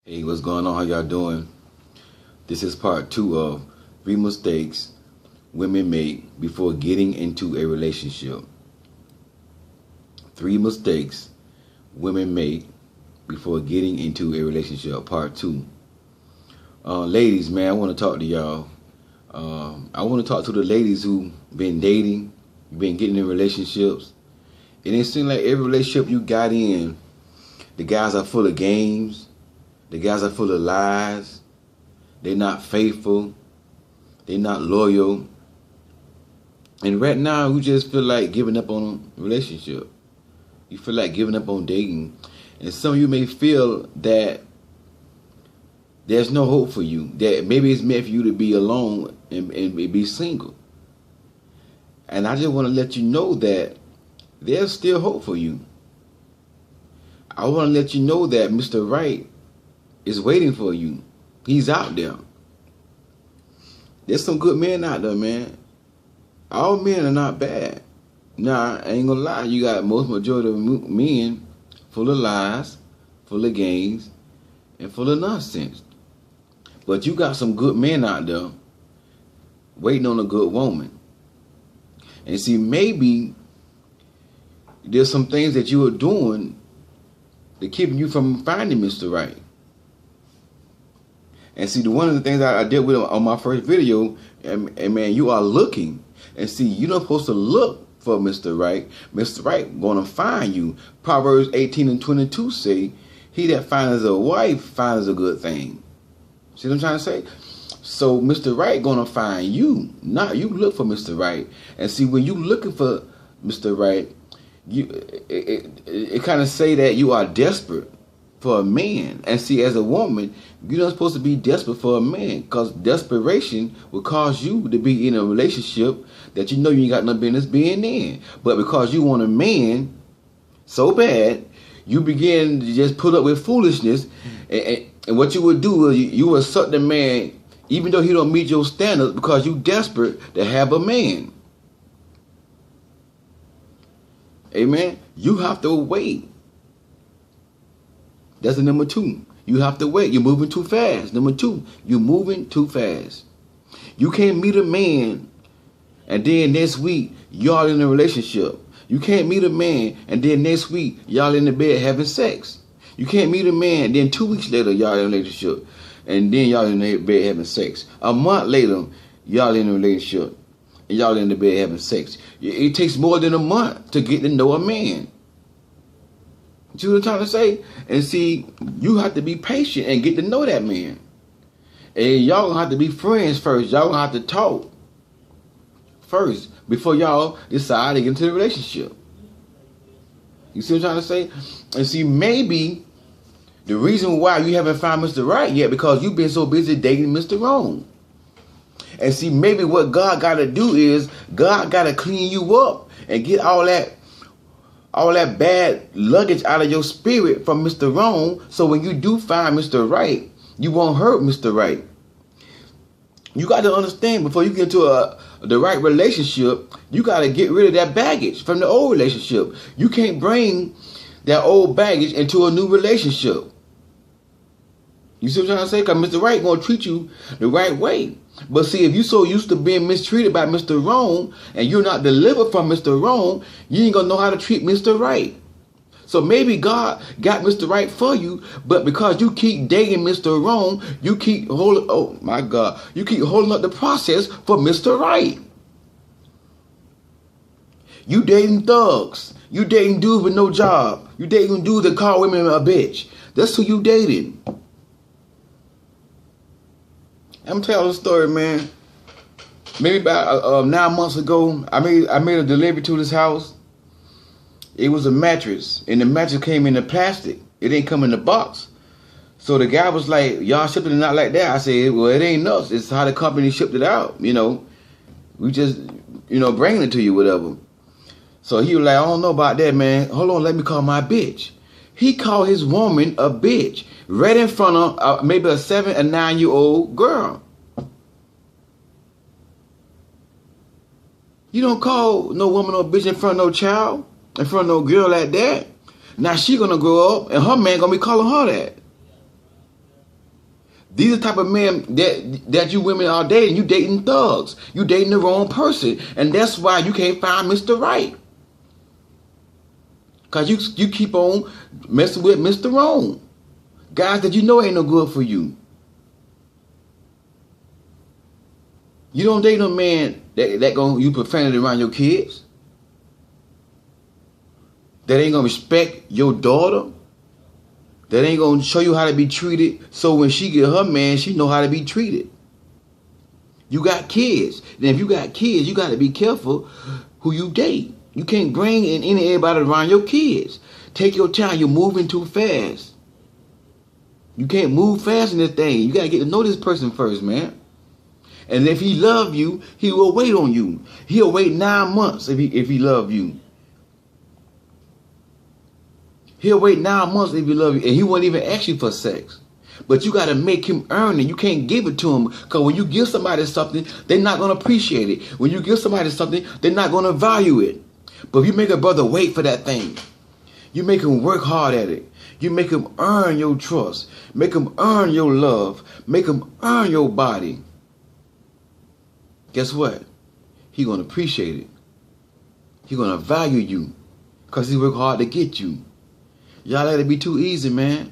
Hey, what's going on? How y'all doing? This is part 2 of 3 mistakes women make before getting into a relationship. 3 mistakes women make before getting into a relationship, part 2. Ladies, man, I want to talk to y'all. I want to talk to the ladies who been dating, been getting in relationships. And it seems like every relationship you got in, the guys are full of games. The guys are full of lies. They're not faithful. They're not loyal. And right now, you just feel like giving up on a relationship. You feel like giving up on dating. And some of you may feel that there's no hope for you. That maybe it's meant for you to be alone and be single. And I just want to let you know that there's still hope for you. I want to let you know that Mr. Right is waiting for you. He's out there. There's some good men out there, man. All men are not bad. Nah, I ain't gonna lie. You got majority of men full of lies, full of games, and full of nonsense. But you got some good men out there waiting on a good woman. And see, maybe there's some things that you are doing that keeping you from finding Mr. Right. And see, one of the things I did with on my first video, and man, you are looking. And see, you're not supposed to look for Mr. Right. Mr. Right gonna find you. Proverbs 18:22 say, he that finds a wife finds a good thing. See what I'm trying to say? So Mr. Right gonna find you, not you look for Mr. Right. And see, when you looking for Mr. Right, it kind of say that you are desperate for a man. And see, as a woman, you're not supposed to be desperate for a man, because desperation will cause you to be in a relationship that you know you ain't got no business being in. But because you want a man so bad, you begin to just put up with foolishness. And what you would do is you would suck the man even though he don't meet your standards, because you desperate to have a man. Amen. You have to wait. That's the number 2. You have to wait. You're moving too fast. Number 2, you're moving too fast. You can't meet a man and then next week y'all in a relationship. You can't meet a man and then next week y'all in the bed having sex. You can't meet a man and then 2 weeks later y'all in a relationship and then y'all in the bed having sex. A month later y'all in a relationship and y'all in the bed having sex. It takes more than a month to get to know a man. See what I'm trying to say? And see, you have to be patient and get to know that man. And y'all gonna have to be friends first. Y'all gonna have to talk first before y'all decide to get into the relationship. You see what I'm trying to say? And see, maybe the reason why you haven't found Mr. Right yet, because you've been so busy dating Mr. Wrong. And see, maybe what God gotta do is God gotta clean you up and get all that bad luggage out of your spirit from Mr. Wrong, so when you do find Mr. Right, you won't hurt Mr. Right. You got to understand, before you get into the right relationship, you got to get rid of that baggage from the old relationship. You can't bring that old baggage into a new relationship. You see what I'm trying to say? Because Mr. Right going to treat you the right way. But see, if you're so used to being mistreated by Mr. Wrong and you're not delivered from Mr. Wrong, you ain't going to know how to treat Mr. Right. So maybe God got Mr. Right for you, but because you keep dating Mr. Wrong, you keep holding, oh my God, you keep holding up the process for Mr. Right. You dating thugs. You dating dudes with no job. You dating dudes that call women a bitch. That's who you dating. I'm telling a story, man. Maybe about 9 months ago, I made a delivery to this house. It was a mattress, and the mattress came in the plastic. It didn't come in the box. So the guy was like, y'all shipping it out like that? I said, well, it ain't us. It's how the company shipped it out. You know, we just, bringing it to you, whatever. So he was like, I don't know about that, man. Hold on, let me call my bitch. He called his woman a bitch right in front of maybe a 7 or 9 year old girl. You don't call no woman or bitch in front of no child, in front of no girl like that. Now she gonna grow up and her man gonna be calling her that. These are the type of men that you women are dating. You dating thugs. You dating the wrong person. And that's why you can't find Mr. Right. Because you keep on messing with Mr. Wrong. Guys that you know ain't no good for you. You don't date no man that gonna use profanity around your kids. That ain't gonna respect your daughter. That ain't gonna show you how to be treated. So when she get her man, she know how to be treated. You got kids. Then if you got kids, you got to be careful who you date. You can't bring in everybody around your kids. Take your time. You're moving too fast. You can't move fast in this thing. You got to get to know this person first, man. And if he love you, he will wait on you. He'll wait 9 months if he love you. He'll wait 9 months if he love you. And he won't even ask you for sex. But you got to make him earn it. You can't give it to him. Because when you give somebody something, they're not going to appreciate it. When you give somebody something, they're not going to value it. But if you make a brother wait for that thing, you make him work hard at it. You make him earn your trust. Make him earn your love. Make him earn your body. Guess what? He's going to appreciate it. He's going to value you. Because he worked hard to get you. Y'all let it be too easy, man.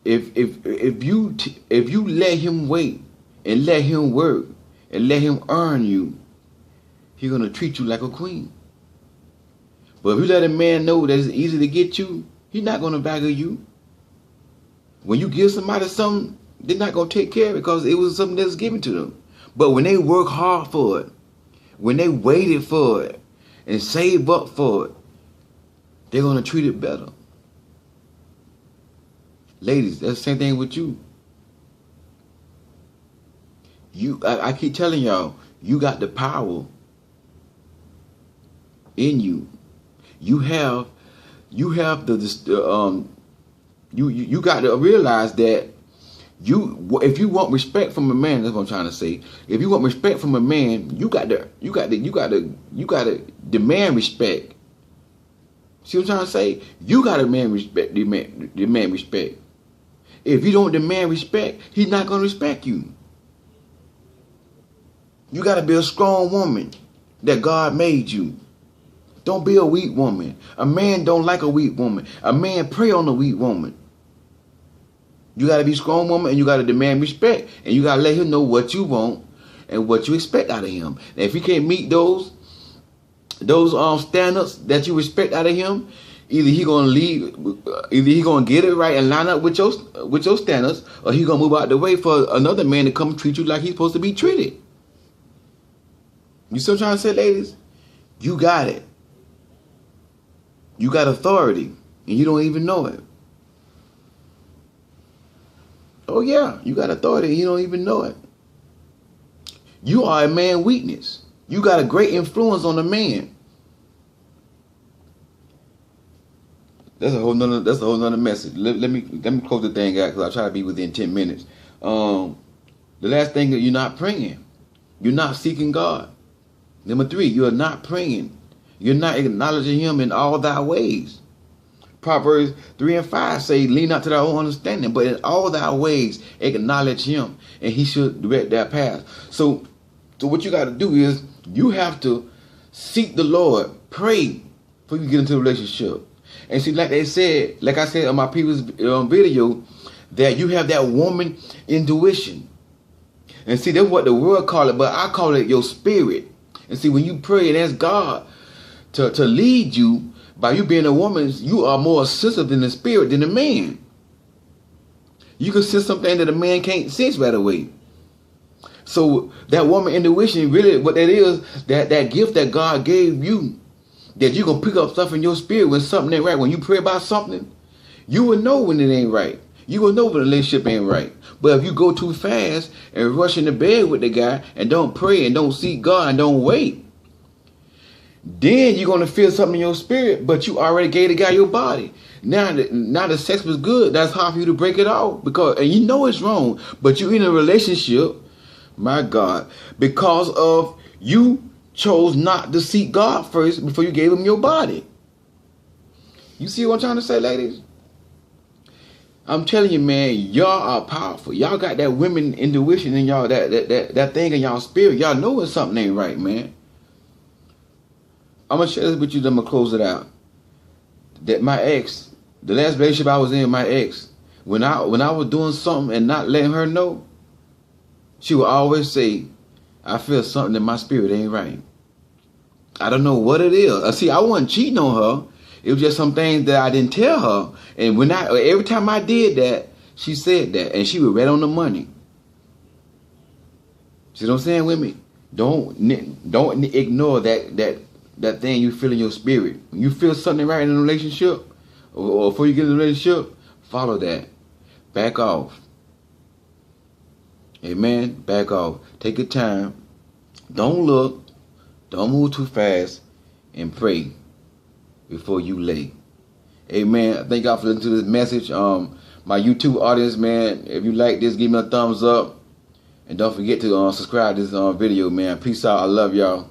If you let him wait and let him work and let him earn you, he's gonna treat you like a queen. But if you let a man know that it's easy to get you, he's not gonna value you. When you give somebody something, they're not gonna take care of it because it was something that was given to them. But when they work hard for it, when they waited for it and save up for it, they're gonna treat it better. Ladies, that's the same thing with you. I keep telling y'all, you got the power in you. You have you got to realize that if you want respect from a man, that's what I'm trying to say. If you want respect from a man, you got to demand respect. See what I'm trying to say? You got to demand respect. If you don't demand respect, he's not going to respect you. You got to be a strong woman that God made you. Don't be a weak woman. A man don't like a weak woman. A man prey on a weak woman. You got to be a strong woman and you got to demand respect. And you got to let him know what you want and what you expect out of him. And if you can't meet those standards that you respect out of him, either he gonna leave, either he gonna get it right and line up with your standards, or he gonna move out the way for another man to come treat you like he's supposed to be treated. You still trying to say, ladies? You got it. You got authority, and you don't even know it. Oh yeah, you got authority, and you don't even know it. You are a man weakness. You got a great influence on a man. That's a whole nother message. Let me close the thing out because I try to be within 10 minutes. The last thing is you're not praying. You're not seeking God. Number 3, you are not praying. You're not acknowledging him in all thy ways. Proverbs 3:5 say, lean not to thy own understanding, but in all thy ways acknowledge him, and he should direct thy path. So what you got to do is you have to seek the Lord, pray before you get into a relationship. And see, like I said on my previous video, that you have that woman intuition. And see, that's what the world call it, but I call it your spirit. And see, when you pray and ask God to lead you, by you being a woman, you are more sensitive in the spirit than a man. You can sense something that a man can't sense right away. So that woman intuition, really what that is, that gift that God gave you, that you're going to pick up stuff in your spirit when something ain't right. When you pray about something, you will know when it ain't right. You will know when the relationship ain't right. But if you go too fast and rush into bed with the guy and don't pray and don't seek God and don't wait, then you're going to feel something in your spirit, but you already gave the guy your body. Now the sex was good. That's hard for you to break it off. And you know it's wrong, but you're in a relationship, my God, because of you chose not to seek God first before you gave him your body. You see what I'm trying to say, ladies? I'm telling you, man, y'all are powerful. Y'all got that women intuition in y'all, that thing in y'all spirit. Y'all know when something ain't right, man. I'm gonna share this with you, then I'm gonna close it out. That my ex, the last relationship I was in, my ex, when I was doing something and not letting her know, she would always say, I feel something in my spirit ain't right. I don't know what it is. See, I wasn't cheating on her. It was just some things that I didn't tell her. And every time I did that, she said that. And she was right on the money. See what I'm saying with me? Don't ignore that thing you feel in your spirit. When you feel something right in a relationship, or before you get in a relationship, follow that. Back off. Amen. Back off. Take your time. Don't look. Don't move too fast. And pray before you lay. Amen. Thank y'all for listening to this message. My YouTube audience, man, if you like this, give me a thumbs up. And don't forget to subscribe to this video, man. Peace out. I love y'all.